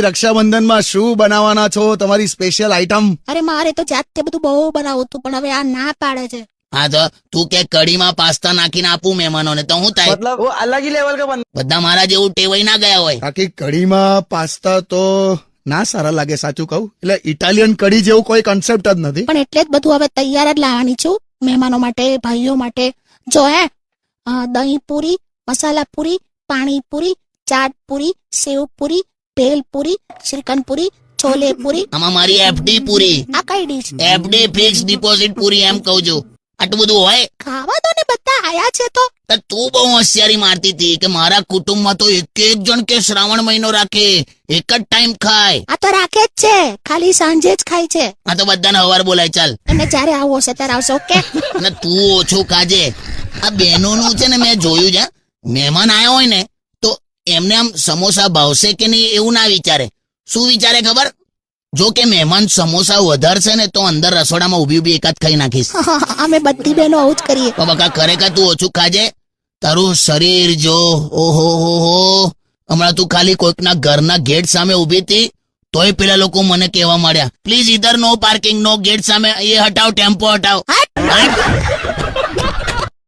રક્ષાબંધનમાં શું બનાવવાના છો, તમારી સ્પેશિયલ આઈટમ? અરે મારે તો જાતે બધું બહુ બનાવું હતું, પણ હવે આ ના પાડે છે. હા તો તું કે કઢીમાં પાસ્તા નાખીને આપું મહેમાનોને તો હું થાય? मतलब वो अलग ही लेवल का बंदा। બધા મારા જેવું ટેવાઈ ના ગયા હોય. બાકી કઢીમાં પાસ્તા તો ના સારા લાગે, સાચું કહું. એટલે ઇટાલિયન કઢી જેવું કોઈ કન્સેપ્ટ જ નથી. પણ એટલે જ બધું હવે તૈયાર જ લાવવાની છું મહેમાનો માટે, ભાઈઓ માટે. જો દહીં પૂરી, મસાલા પૂરી, પાણી પૂરી, ચાટ પૂરી, સેવ પૂરી, ભેલ પૂરી, શ્રીખંડ પૂરી, છોલે પૂરી. આમાં મારી એફડી પૂરી, આ કઈ ડીશ? એફડી ફિક્સ ડિપોઝિટ પૂરી એમ કહું છું. આટલું બધું હોય ખાવા દો ને, બધા આયા છે તો. તો તું બહુ હોશિયારી મારતી હતી કે મારા કુટુંબમાં તો એક એક જણ કે શ્રાવણ મહિનો રાખે, એક જ ટાઈમ ખાય. આ તો રાખે જ છે, ખાલી સાંજે જ ખાય છે. આ તો બધાને હવાર બોલાય. ચાલ, અને જ્યારે આવું હશે ત્યારે આવશે. ઓકે? અને તું ઓછું ખાજે. આ બહેનોનું છે ને, મેં જોયું છે, મહેમાન આવ્યો હોય ને તો એમને આમ સમોસા ભાવશે કે નહીં એવું ના વિચારે. શું વિચારે ખબર? જો કે મહેમાન સમોસા વધારશે ને તો અંદર રસોડામાં ઊભી ઊભી એકાદ ખાઈ નાખીશ. અમે બધી બહેનો આવું જ કરીએ. તો બકા ખરેખર તું ઓછું ખાજે. તારું શરીર જો, ઓહો હો હો. હમણાં તું ખાલી કોઈકના ઘરના ગેટ સામે ઊભી હતી તોય પેલા લોકો મને કહેવા માંડ્યા, પ્લીઝ ઇધર નો પાર્કિંગ, નો ગેટ સામે, એ હટાવ, ટેમ્પો હટાવ. હટ!